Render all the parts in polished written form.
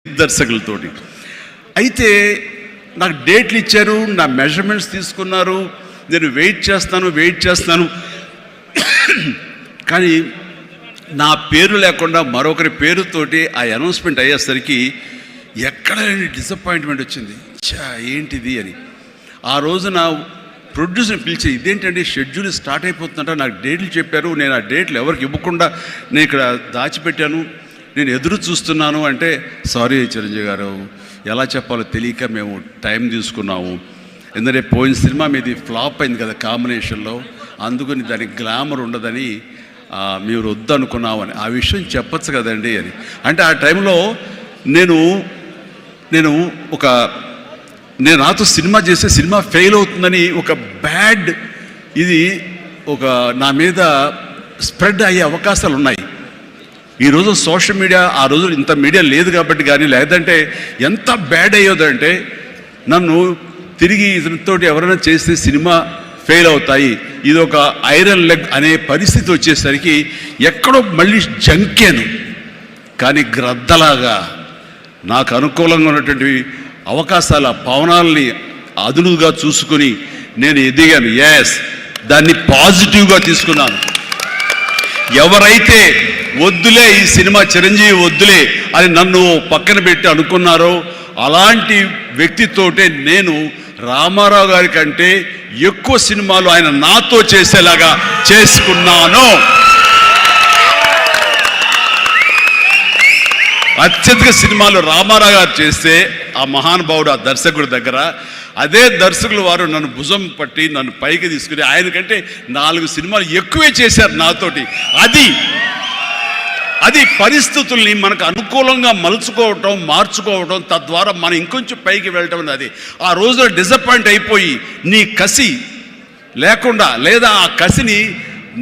దర్శకులతోటి. అయితే నాకు డేట్లు ఇచ్చారు, నా మెజర్మెంట్స్ తీసుకున్నారు, నేను వెయిట్ చేస్తాను కానీ నా పేరు లేకుండా మరొకరి పేరుతోటి ఆ అనౌన్స్మెంట్ అయ్యేసరికి ఎక్కడ డిసప్పాయింట్మెంట్ వచ్చింది. ఏంటిది అని ఆ రోజు నా ప్రొడ్యూసర్ని పిలిచి, ఇదేంటంటే షెడ్యూల్ స్టార్ట్ అయిపోతుందంట, నాకు డేట్లు చెప్పారు, నేను ఆ డేట్లు ఎవరికి ఇవ్వకుండా నేను ఇక్కడ దాచిపెట్టాను, నేను ఎదురు చూస్తున్నాను అంటే, సారీ చిరంజీవి గారు, ఎలా చెప్పాలో తెలియక మేము టైం తీసుకున్నాము, ఎందుకంటే పోయిన సినిమా మీది ఫ్లాప్ అయింది కదా కాంబినేషన్లో, అందుకని దానికి గ్లామర్ ఉండదని మీరు వద్దనుకున్నావు అని. ఆ విషయం చెప్పచ్చు కదండి అని అంటే, ఆ టైంలో నేను నాతో సినిమా చేస్తే సినిమా ఫెయిల్ అవుతుందని ఒక బ్యాడ్ ఇది నా మీద స్ప్రెడ్ అయ్యే అవకాశాలు ఉన్నాయి. ఈరోజు సోషల్ మీడియా, ఆ రోజు ఇంత మీడియా లేదు కాబట్టి కానీ, లేదంటే ఎంత బ్యాడ్ అయ్యేదంటే, నన్ను తిరిగి ఇతనితోటి ఎవరైనా చేస్తే సినిమా ఫెయిల్ అవుతాయి, ఇది ఒక ఐరన్ లెగ్ అనే పరిస్థితి వచ్చేసరికి ఎక్కడో మళ్ళీ జంకాను. కానీ గ్రద్దలాగా నాకు అనుకూలంగా ఉన్నటువంటి అవకాశాల పవనాల్ని అదునుగా చూసుకుని నేను ఎదిగాను. దాన్ని పాజిటివ్గా తీసుకున్నాను. ఎవరైతే వద్దులే ఈ సినిమా చిరంజీవి వద్దులే అని నన్ను పక్కన పెట్టి అనుకున్నారో, అలాంటి వ్యక్తితోటే నేను రామారావు గారి కంటే ఎక్కువ సినిమాలు ఆయన నాతో చేసేలాగా చేసుకున్నాను. అత్యధిక సినిమాలు రామారావు గారు చేస్తే ఆ మహానుభావుడు, ఆ దర్శకుడి దగ్గర, అదే దర్శకులు వారు నన్ను భుజం పట్టి నన్ను పైకి తీసుకుని ఆయన కంటే 4 సినిమాలు ఎక్కువే చేశారు నాతోటి. అది పరిస్థితుల్ని మనకు అనుకూలంగా మలుచుకోవటం, మార్చుకోవటం, తద్వారా మనం ఇంకొంచెం పైకి వెళ్ళటం అనేది. ఆ రోజులో డిసప్పాయింట్ అయిపోయి నీ కసి లేకుండా, లేదా ఆ కసిని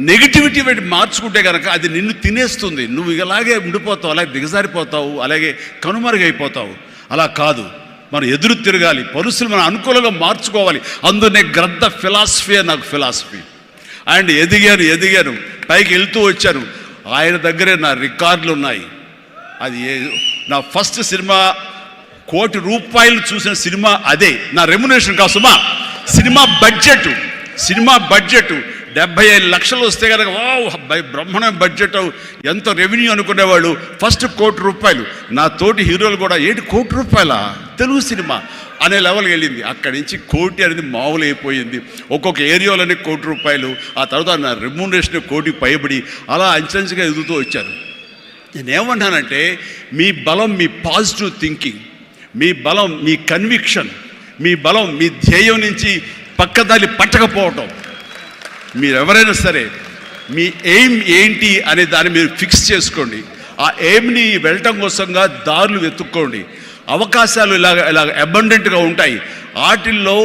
నెగిటివిటీ పెట్టి మార్చుకుంటే కనుక అది నిన్ను తినేస్తుంది. నువ్వు ఇలాగే ఉండిపోతావు, అలాగే దిగజారిపోతావు, అలాగే కనుమరుగైపోతావు. అలా కాదు, మనం ఎదురు తిరగాలి, పరిస్థితులు మనం అనుకూలంగా మార్చుకోవాలి. అందునే గ్రద్ద ఫిలాసఫీ నాకు ఫిలాసఫీ. అండ్ ఎదిగాను, పైకి వెళ్తూ వచ్చాను. ఆయన దగ్గరే నా రికార్డులు ఉన్నాయి. అది నా ఫస్ట్ సినిమా ₹1 కోటి చూసిన సినిమా అదే. నా రెమ్యునరేషన్ కాదు సుమా, సినిమా బడ్జెట్ 75 లక్షలు వస్తే కనుక బ్రహ్మాండ బడ్జెట్, ఎంత రెవెన్యూ అనుకునేవాళ్ళు. ఫస్ట్ ₹1 కోటి. నా తోటి హీరోలు కూడా ₹1 కోటి తెలుగు సినిమా అనే లెవెల్కి వెళ్ళింది. అక్కడి నుంచి కోటి అనేది మామూలు అయిపోయింది. ఒక్కొక్క ఏరియాలోనే ₹1 కోటి, ఆ తర్వాత నా రెమ్యూనరేషన్ ₹1 కోటి పైబడి అలా అంచెంచుగా ఎదుగుతూ వచ్చారు. నేనేమంటానంటే, మీ బలం మీ పాజిటివ్ థింకింగ్, మీ బలం మీ కన్విక్షన్, మీ బలం మీ ధ్యేయం నుంచి పక్కదారి పట్టకపోవటం. మీరు ఎవరైనా సరే మీ ఎయిమ్ ఏంటి అనే దాన్ని మీరు ఫిక్స్ చేసుకోండి. ఆ ఎయిమ్ని వెళ్ళటం కోసంగా దారులు వెతుక్కోండి. అవకాశాలు ఇలాగ అబండెంట్గా ఉంటాయి. వాటిల్లో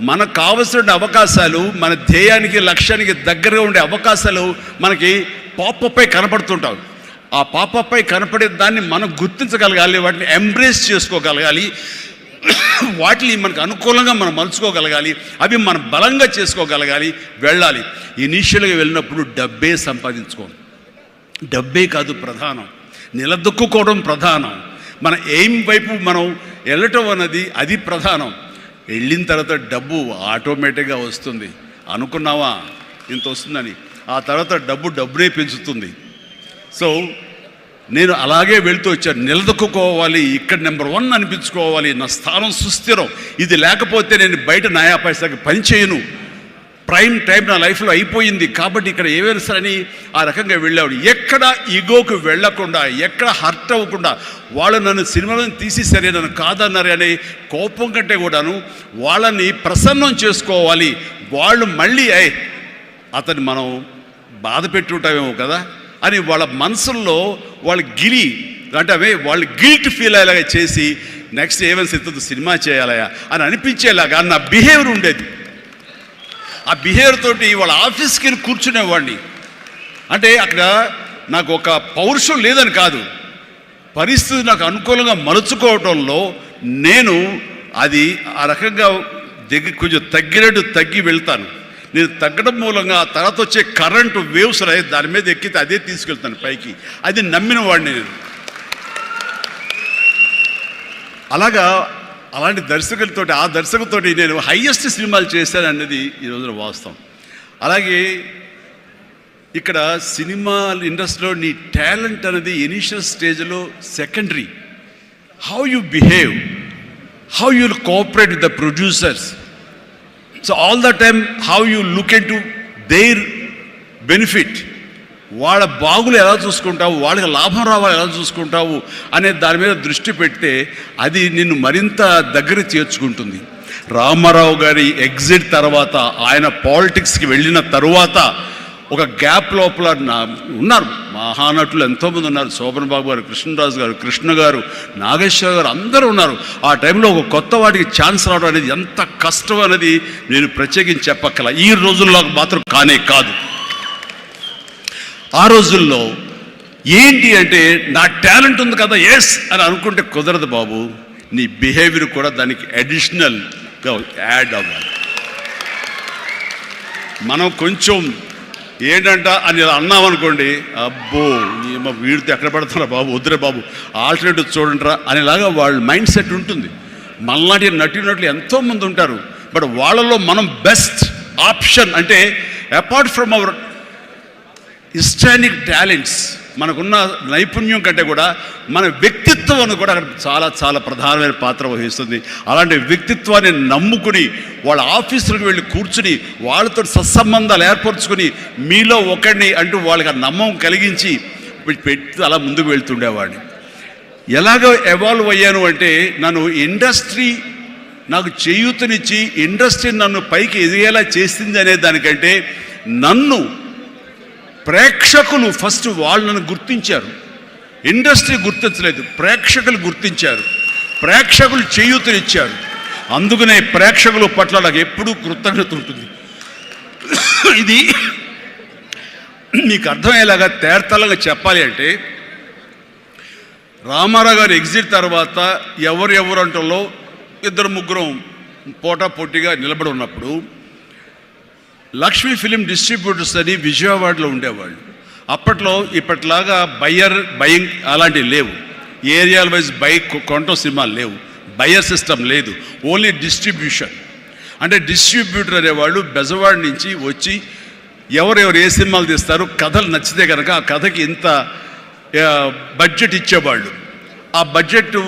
మనకు కావలసిన అవకాశాలు, మన ధ్యేయానికి లక్ష్యానికి దగ్గరగా ఉండే అవకాశాలు మనకి పాపపై కనపడుతుంటాయి. ఆ పాపపై కనపడే దాన్ని మనం గుర్తించగలగాలి, వాటిని ఎంబ్రేస్ చేసుకోగలగాలి, వాటిని మనకు అనుకూలంగా మనం మలుచుకోగలగాలి, అవి మనం బలంగా చేసుకోగలగాలి, వెళ్ళాలి. ఇనీషియల్గా వెళ్ళినప్పుడు డబ్బే సంపాదించుకోండి. డబ్బే కాదు ప్రధానం, నిలదొక్కుకోవడం ప్రధానం. మన ఎయిమ్ వైపు మనం వెళ్ళటం అన్నది అది ప్రధానం. వెళ్ళిన తర్వాత డబ్బు ఆటోమేటిక్గా వస్తుంది. అనుకున్నావా ఇంత వస్తుందని, ఆ తర్వాత డబ్బునే పెంచుతుంది. సో నేను అలాగే వెళ్తూ వచ్చాను. నిలదొక్కుకోవాలి, ఇక్కడ నెంబర్ 1 అనిపించుకోవాలి, నా స్థానం సుస్థిరం. ఇది లేకపోతే నేను బయట నయా పైసాకి పని చేయను. ప్రైమ్ టైం నా లైఫ్లో అయిపోయింది కాబట్టి ఇక్కడ ఏమైనా సరే అని ఆ రకంగా వెళ్ళాడు. ఎక్కడ ఈగోకు వెళ్ళకుండా, ఎక్కడ హర్ట్ అవ్వకుండా, వాళ్ళు నన్ను సినిమాలను తీసేసరే, నన్ను కాదన్నారు అనే కోపం కంటే కూడాను వాళ్ళని ప్రసన్నం చేసుకోవాలి. వాళ్ళు మళ్ళీ అతన్ని మనం బాధ పెట్టుంటామేమో కదా అని వాళ్ళ మనసుల్లో వాళ్ళు వాళ్ళు గిల్ట్ ఫీల్ అయ్యేలాగా చేసి, నెక్స్ట్ ఏమైనా సినిమా చేయాలయా అని అనిపించేలాగా నా బిహేవియర్ ఉండేది. ఆ బిహేవియర్ తోటి వాళ్ళ ఆఫీస్కి వెళ్ళి కూర్చునేవాడిని. అంటే అక్కడ నాకు ఒక పౌరుషం లేదని కాదు, పరిస్థితి నాకు అనుకూలంగా మలుచుకోవడంలో నేను అది ఆ రకంగా కొంచెం తగ్గి వెళ్తాను. నేను తగ్గడం మూలంగా ఆ తర్వాత వచ్చే కరెంటు వేవ్స్ దాని మీద ఎక్కితే అదే తీసుకెళ్తాను పైకి. అది నమ్మిన వాడిని నేను. అలాగా అలాంటి దర్శకులతోటి ఆ దర్శకులతోటి నేను హైయెస్ట్ సినిమాలు చేశాను అన్నది ఈ రోజున వాస్తవం. అలాగే ఇక్కడ సినిమా ఇండస్ట్రీలో నీ టాలెంట్ అనేది ఇనిషియల్ స్టేజ్లో secondary. How you behave, how you cooperate with the producers, so all the time how you look in to their benefit, వాళ్ళ బాగులు ఎలా చూసుకుంటావు, వాళ్ళకి లాభం రావాలి ఎలా చూసుకుంటావు అనే దాని మీద దృష్టి పెడితే అది నిన్ను మరింత దగ్గర చేర్చుకుంటుంది. రామారావు గారి ఎగ్జిట్ తర్వాత, ఆయన పాలిటిక్స్కి వెళ్ళిన తరువాత ఒక గ్యాప్ లోపల ఉన్నారు మహానటులు ఎంతోమంది ఉన్నారు. శోభన్ బాబు గారు, కృష్ణరాజు గారు, కృష్ణ గారు, నాగేశ్వర గారు అందరూ ఉన్నారు. ఆ టైంలో ఒక కొత్త వాటికి ఛాన్స్ రావడం అనేది ఎంత కష్టం అనేది నేను ప్రత్యేకించి చెప్పక్కల. ఈ రోజుల్లో మాత్రం కానే కాదు. ఆ రోజుల్లో ఏంటి అంటే నా టాలెంట్ ఉంది కదా ఎస్ అని అనుకుంటే కుదరదు బాబు. నీ బిహేవియర్ కూడా దానికి అడిషనల్గా యాడ్ అవ్వాలి. మనం కొంచెం ఏంటంట అని ఇలా అన్నామనుకోండి, అబ్బో వీడితో ఎక్కడ పడుతున్నా బాబు, వద్దురే బాబు ఆల్టర్నేటివ్ చూడండిరా అనేలాగా వాళ్ళ మైండ్ సెట్ ఉంటుంది. మనలాంటి నటులు ఎంతోమంది ఉంటారు. బట్ వాళ్ళలో మనం బెస్ట్ ఆప్షన్ అంటే అపార్ట్ ఫ్రమ్ అవర్ హిస్టానిక్ టాలెంట్స్, మనకున్న నైపుణ్యం కంటే కూడా మన వ్యక్తిత్వం కూడా అక్కడ చాలా చాలా ప్రధానమైన పాత్ర వహిస్తుంది. అలాంటి వ్యక్తిత్వాన్ని నమ్ముకుని వాళ్ళ ఆఫీసులకు వెళ్ళి కూర్చుని వాళ్ళతో సత్సంబంధాలు ఏర్పరచుకుని మీలో ఒకడిని అంటూ వాళ్ళకి ఆ నమ్మకం కలిగించి పెట్టి అలా ముందుకు వెళ్తుండేవాడిని. ఎలాగ ఎవాల్వ్ అయ్యాను అంటే నన్ను ఇండస్ట్రీ నాకు చేయూతనిచ్చి ఇండస్ట్రీ నన్ను పైకి ఎదిగేలా చేసింది అనే దానికంటే నన్ను ప్రేక్షకులు ఫస్ట్ వాళ్ళను గుర్తించారు. ఇండస్ట్రీ గుర్తించలేదు, ప్రేక్షకులు గుర్తించారు, ప్రేక్షకులు చేయూతనిచ్చారు. అందుకనే ప్రేక్షకుల పట్ల నాకు ఎప్పుడూ కృతజ్ఞత ఉంటుంది. ఇది మీకు అర్థమయ్యేలాగా తేర్తలంగా చెప్పాలి అంటే రామారావు గారు ఎగ్జిట్ తర్వాత ఎవరు అంటలో ఇద్దరు ముగ్గురం పోటాపోటీగా నిలబడి ఉన్నప్పుడు లక్ష్మీ ఫిలిం డిస్ట్రిబ్యూటర్స్ అని విజయవాడలో ఉండేవాళ్ళు. అప్పట్లో ఇప్పట్లాగా బయింగ్ అలాంటివి లేవు. ఏరియాల వైజ్ కొనటం సినిమాలు లేవు, బయర్ సిస్టమ్ లేదు, ఓన్లీ డిస్ట్రిబ్యూషన్. అంటే డిస్ట్రిబ్యూటర్ అనేవాళ్ళు బెజవాడ నుంచి వచ్చి ఎవరెవరు ఏ సినిమాలు తీస్తారు, కథలు నచ్చితే కనుక ఆ కథకి ఇంత బడ్జెట్ ఇచ్చేవాళ్ళు. ఆ బడ్జెట్